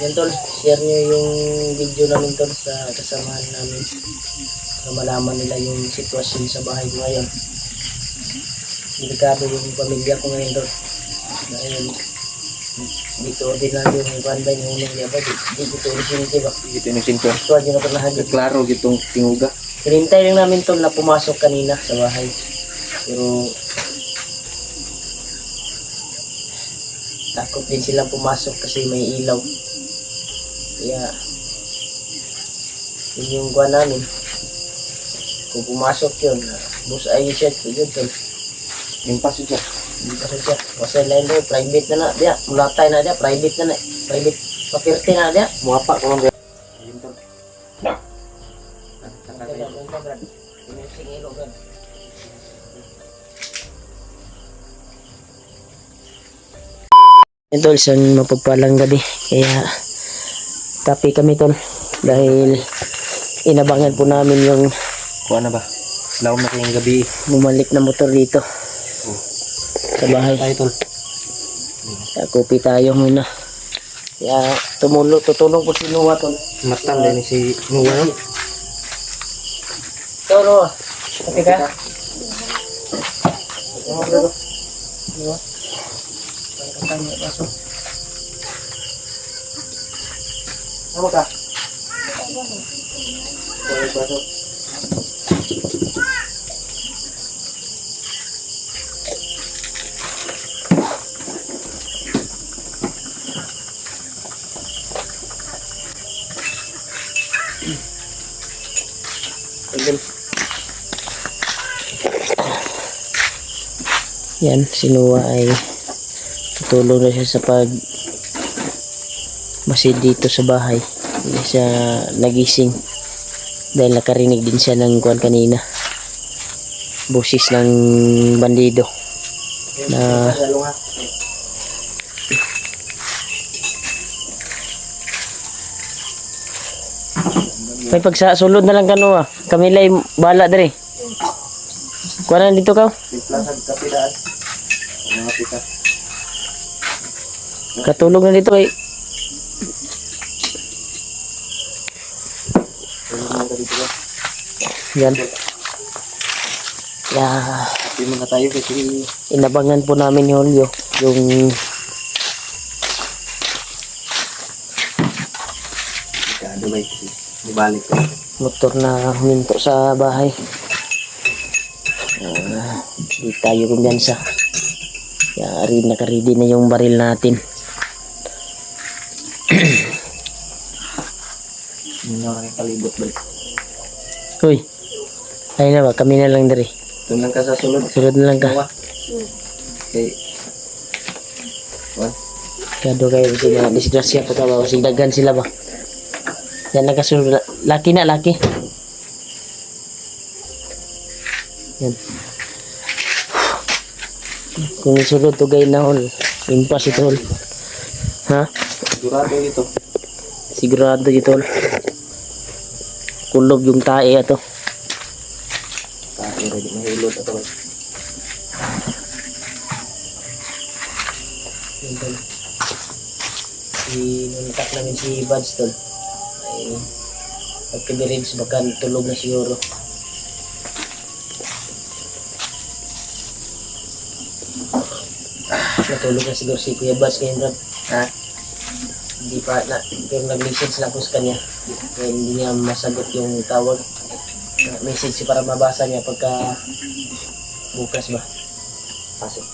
Yan tol, share nyo yung video namin tol sa kasamahan namin. Para malaman nila yung sitwasyon sa bahay ko ngayon. Delikado yung pamilya ko ngayon tol. Dahil dito ordinaryo yung banday yung unang niya ba? Di dito orisinti ba? Dito yung sinto. Ito yung napanahagin. Klaro gitong tinguga. Hinintay lang namin tol na pumasok kanina sa bahay. Pero takot din silang pumasok kasi may ilaw. Kaya yun yung guwan namin. Kung pumasok yun, bus ayun siya yun tol. Yung paso siya. Hindi pa siya. Kasi lain doon, private na na dia. Mulatay na dia, private na na. Private papirte na dia. Muapa ko lang. Ayun to. Ito, isang mapagpalang gabi. Kaya tapi kami tol. Dahil inabangan po namin yung Kuha na ba? Law na kayong gabi. bumalik na motor dito sa bahay. Tayo tol. Kopi tayo muna. Kaya tutulong po si Noah tol. Matan din si Nuwa no? Ito Noah. Kopi ka? Noah. Tanya masuk. Apa kah? Boleh masuk. Yan, si Noah ay tutulong na siya sa pag masid dito sa bahay. Hindi siya nagising dahil nakarinig din siya ng kuwan kanina, busis ng bandido na may pagsasulod na lang kano kami lay bala dere kuwan na dito ka katulog na dito eh. Yan. Hindi mo na tayo kasi Inabangan po namin ni Julio yung ano ba kasi nibalik ko. motor na huminto sa bahay. Di tayo kumyansa. Kaya nakaready na yung baril natin. Hindi na kami palibot ba? Uy, ayun na ba? Kami na lang dari. Doon lang ka sa sulod. Sulod na lang ka. Okay. Kado kayo kasi mga disgrasya pa ka ba? Kasi dagan sila ba? Yan nakasunod. Laki na, laki. Yan. Kung isulod to gay na hol. Impas ito hol. Ha? Sigurado ito. Sigurado ito hol. Kulob yung tae ato. Tayo ready mahilot ato ba? Yun tol. Inunatak namin si Buds tol. Ay pagkabirids baka tulog na siguro. Natulog na siguro si Kuya Buds ngayon Brad. Ha? Hindi pa na, pero nag-message lang ko sa kanya. Kaya hindi niya masagot yung tawag. Message para mabasa niya pagka bukas ba. Pasok.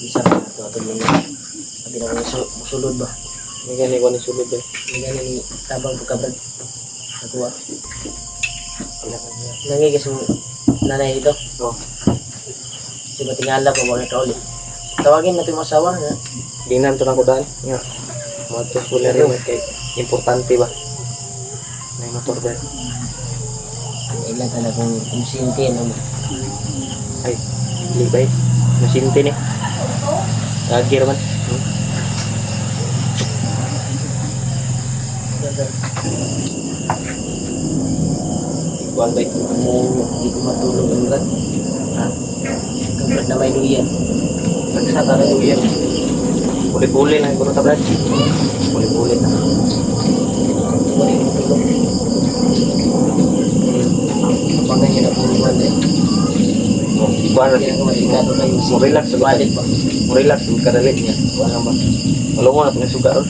Bisa ba ito ato yun. Sabi na ko musulod ba. May gani ko ni sulod ba? Hindi nga ni tabang pagkabrad. Nakuha. Wala ka niya. Nangyay kasi nanay dito. Oo. Kasi matingala pa mga kaulit. Tawagin natin yung asawa na. Dinan to lang ko daan. Nga. Mga to pula rin kay importante ba? May motor ba? Ilan ka na kung sinti ano mo. Ay, libay. Masinti ni. Lagi naman. kuan bay. Hindi ko matulog ang brad. Ha? Ang brad na may luyan. Nagsata na yung yan. Puli-puli lang ko na tablad. Puli-puli na. Wala yung tulog. Abangan nyo na po naman eh. Kuan Kaya nga maligado kayo Mo relax sa balik ba? Mo relax yung kadalit niya. Kuan ba? Malungo na itong suga ron.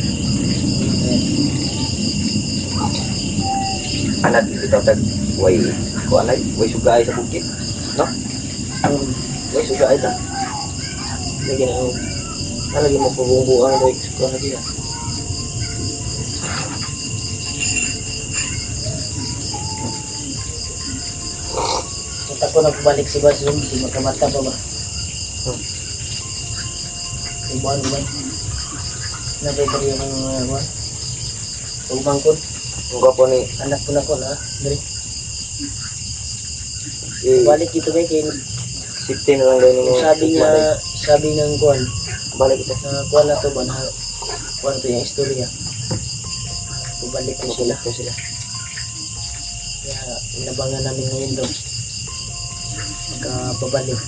Anak dito tag way kuan ay way suga ay sa bukid. No? Way suga ay ta. Lagi na lagi mo pabungbuan like ko lagi na. Kita ko nagbalik si Basum, di makamata pa ba? Ibuan ba? Nabibari yung mga Tubangkod, Ang gwapo ni anak ko na ko na. Dali. eh, Balik ito kay 15 na lang daw Yung ni sabi ng kuan, balik ito. na kuan na to ba na kuan to yung istorya. Bubalik ko sila. Ko sila. Kaya inabangan namin ngayon daw. Magkapabalik.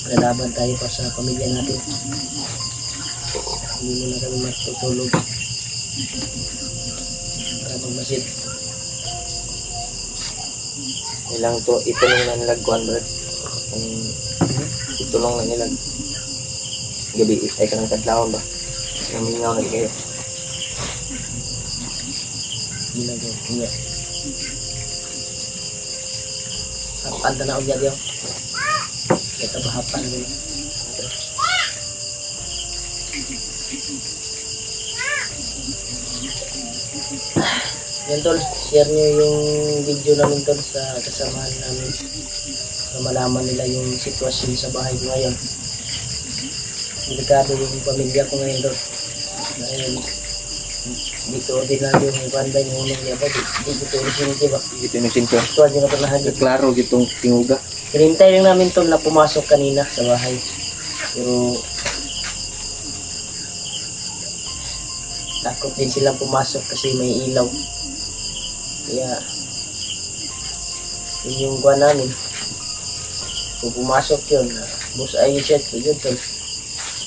Lalaban tayo pa sa pamilya natin. Hindi mo na kami matutulog. Para magmasid. Ilang to itulong na nilag kuan brad. Itulong na nilag gabi ay kanang kadlawon ba. Namingaw na kayo. Ginagawa ko niya. Hapan na ako dyan. Ito ba hapan na yan tol, share nyo yung video namin tol sa kasamahan namin para malaman nila yung sitwasyon sa bahay ko ngayon. Delikado yung pamilya ko ngayon tol. Dahil dito ordinaryo yung banda yung unang niya ba, di dito originity ba? Ito yung sinto. Tuwan nyo na panahan dito. Klaro gitong tinguga. Hinintay lang namin tol na pumasok kanina sa bahay. Pero takot din silang pumasok kasi may ilaw. Kaya yun yung kuha namin. Kung pumasok yun, bus ayun siya, yun tol.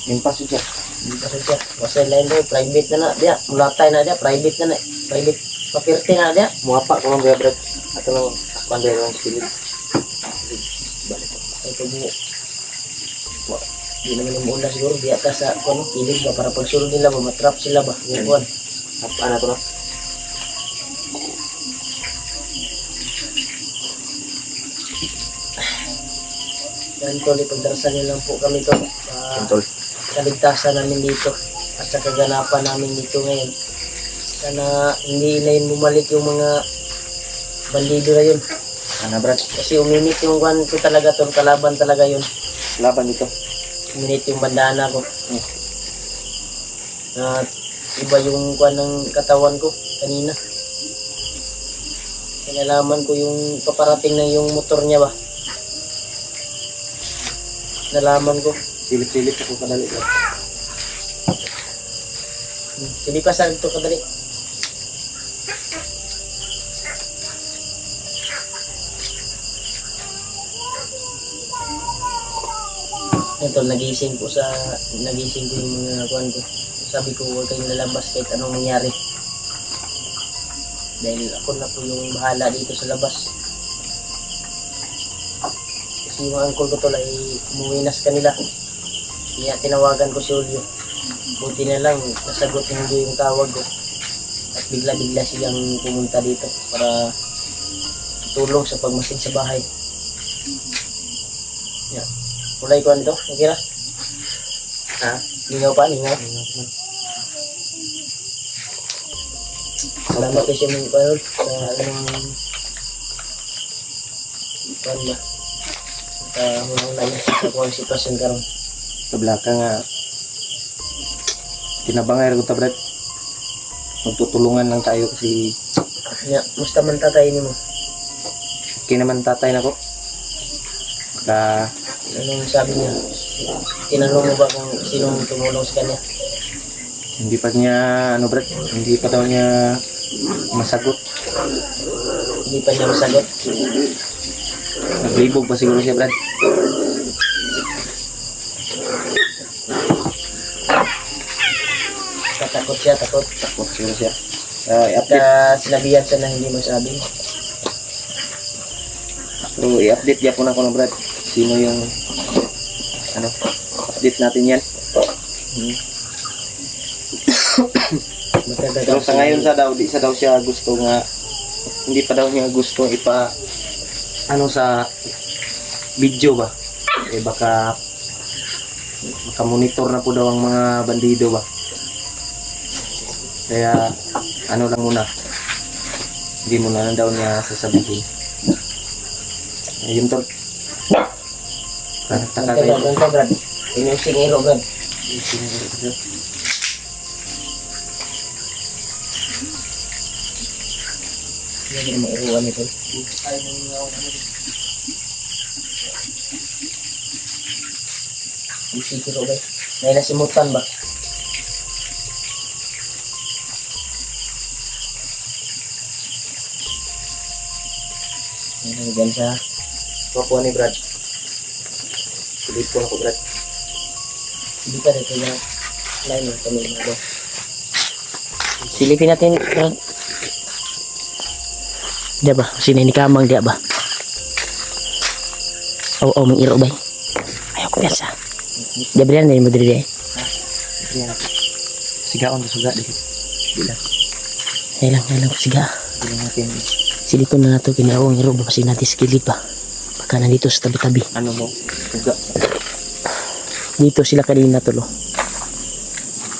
Yung paso siya. Hindi pa siya. Kasi lain doon, private na na. Diya, mulatay na diya, private na na. Private, papirte na diya. Muapa ko lang kaya brad. Ato lang pandai lang spirit. Balik ko. Ito mo. Di naman yung muna siguro, di atas sa ano, kilig ba, para pagsulod nila ba, matrap sila ba, yung kuhan. Ano to na? Yan tol, ipagdarasan nyo lang po kami to. Kontol. Kaligtasan namin dito at sa kaganapan namin dito ngayon. Sana hindi na yun bumalik yung mga bandido na yun. Ano brad? Kasi uminit yung kuhan ko talaga tol, kalaban talaga yun. Laban dito. Uminit yung bandana ko. At iba yung kuhan ng katawan ko kanina. Kinalaman ko yung paparating na yung motor niya ba. Nalaman ko. Silip-silip ako kadali brad. Hindi pa sa ito kadali. Ito, nagising ko yung mga kuhan ko. Sabi ko, huwag kayong lalabas kahit anong mangyari. Dahil ako na po yung bahala dito sa labas. Kasi yung uncle ko tol ay umuwi na sa kanila. Kaya tinawagan ko si Julio. Buti na lang, nasagot ng Julio yung tawag ko. At bigla-bigla silang pumunta dito para tulong sa pagmasid sa bahay. Yan. Kulay ko nito, okay na? Ha? Lingaw pa, lingaw. Salamat kasi mong parol sa anong kuhan ba? Sa huna niya sa kuhan sitwasyon karon. Sa belakang nga tinabangay ko ta brad. Magtutulungan lang tayo kasi Ya, musta man tatay nimo? okay naman tatay na ko. Baka Anong sabi niya? Tinanong mo ba kung sinong tumulong sa kanya? hindi pa niya ano brad, hindi pa daw niya masagot. Hindi pa niya masagot. Naglibog pa siguro siya, Brad. Takot siya, takot. Takot siguro siya. I-update. Sinabihan siya na hindi masabi. So, i-update niya po na ako ng Brad. Sino yung update natin yan. Pero sa ngayon di sa daw siya gusto nga, hindi pa daw niya gusto sa video ba. Baka makamonitor na po daw ang mga bandido ba. Kaya lang muna. Hindi muna lang daw niya sasabihin. Ayun tol. Taka kayo. Ganito, Brad. Inusing ilo, Brad. Hindi na mairuan ito. Isip ilo, Brad. May nasimutan ba? Diyan siya. Pakuha ni Brad. Sulit po ako, Brad. Hindi pa rin kaya line mo kami mga boss. Silipin natin, Brad. Diya ba? Sino ni kamang diya ba? Oo, may iro ba? Ayaw ko biasa. Diya ba yan? Diya mo diri Yan. Sigaon na suga dito. Ay lang, siga. Hindi natin. Silipin na nato kinawang iro ba kasi natin skillit pa. Baka nandito sa tabi-tabi. Ano mo? Suga. Dito sila kanina tol.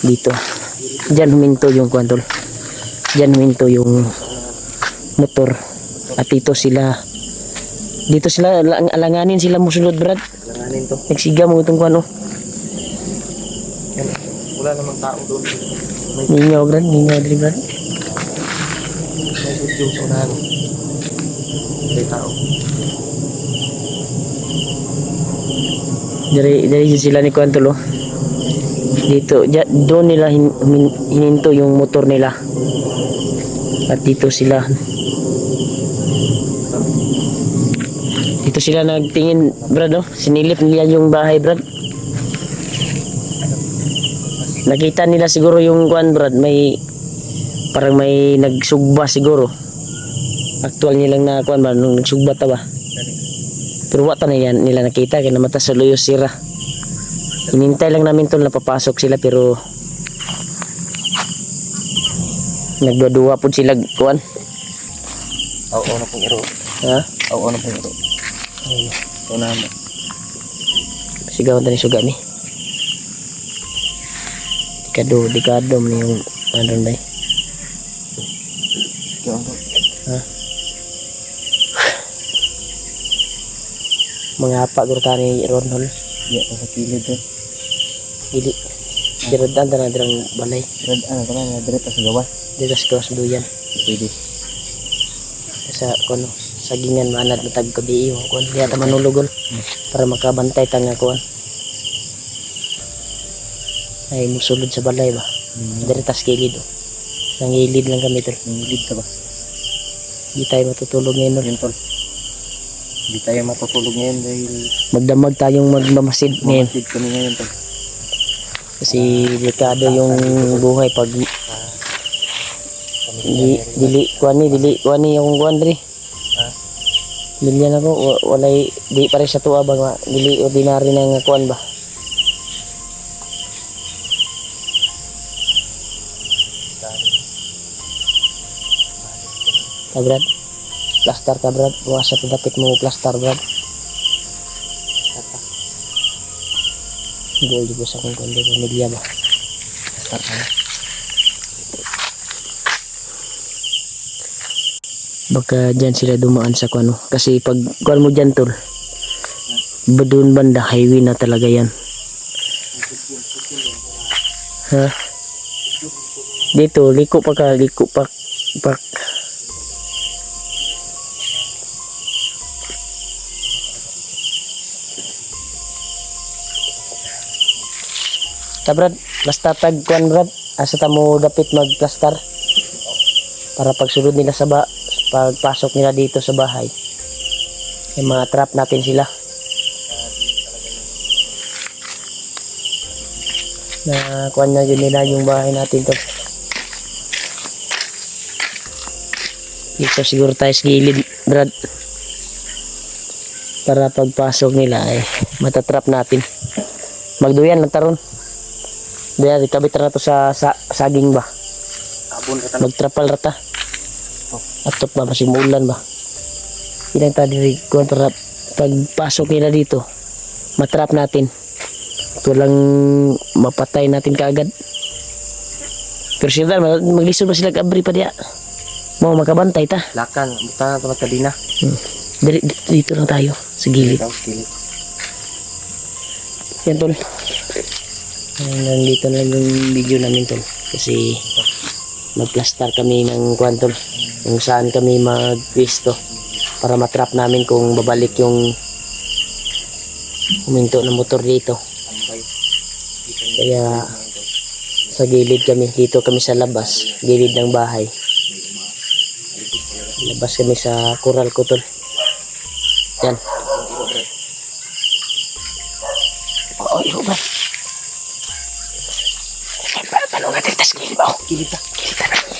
Dito. Diyan huminto yung kwantol. Diyan huminto yung motor. At dito sila alanganin sila musulod, Brad. Alanganin to. Nagsiga mo itong kwano. Yan. Wala namang tao doon. Ninyo, Brad. Ninyo, dali, Brad. May video sa unahan. May tao. Dari sila ni kwantol, oh. Dito, doon nila hininto yung motor nila. At dito sila nagtingin, Brad, oh. Sinilip nila yung bahay, Brad. Nakita nila siguro yung kwan, Brad, parang may nagsugba siguro. Actual nilang na kwan ba nung nagsugba ta ba. Pero wata na yan nila nakita kaya namata sa luyo sira. Hinintay lang namin tol na papasok sila pero nagdudua po sila kuan. Oo na pong iro. Ha? Oo na pong iro. Ay, Unahan na. sigaw tani suga ni. Dikado man yung ano na. Sigaw na. Ha? Mga apa guro tani Ronhol. Ya, sa kilid doon. Dili. Diredan na dirang balay. Red, ano na, direct sa gawas. Dito sa cross duyan. Pwede. Sa kono sagingan manad na tag kabi yung kuan diya ta manulugol para makabantay ta nga kuan. Ay musulod sa balay ba. Diri tas kilid oh. Nang ilid lang kami tol. Nangilid ka ba? Di tayo matutulog ngayon tol. Yun tol. Hindi tayo matutulog ngayon dahil Magdamag tayong magmamasid ngayon. mamasid kami ngayon tol. Kasi delikado yung buhay pag dili kuan ni yung kuan diri. Ha? Bilyan ako walay di pare sa tuwa ba nga dili ordinary na nga kuan ba. Brad, plaster ka Brad, buwasa pa dapat mo plaster Brad. Goal juga sa kung kundi pamilya ba. Start na. Baka dyan sila dumaan sa kuano. Kasi pag kuan mo dyan tol, doon banda highway na talaga yan. Ha? Dito, liko pa. Ta Brad, basta tag kuan Brad, asa ta mo dapit magplastar. para pagsunod nila pagpasok nila dito sa bahay ay ma-trap natin sila. Na kuha na yun nila yung bahay natin to. Dito siguro tayo sa gilid, Brad. Para pagpasok nila ay matatrap natin. Magduyan ng taron. Daya kabit na to sa saging ba. Abon ka Magtrapal rata. Atop ba masimulan ba. Ilang tadi kuan para pagpasok nila dito matrap natin. Walang mapatay natin kaagad. Pero sila maglisod ba sila kabri pa diya. Mau makabantay ta. Lakan, buta na tamat kadina. Dito lang tayo sa gilid. Gilid. Yan tol. Nandito na yung video namin tol. Kasi magplastar kami ng kwantol. Kung saan kami mag-pwesto. Para matrap namin kung babalik yung huminto ng motor dito. Kaya sa gilid kami. Dito kami sa labas. Gilid ng bahay. Labas kami sa kural ko tol. Yan. Oo, iyo ba? Paano nga tayo tas gilid ba? Gilid ta. Gilid ta na.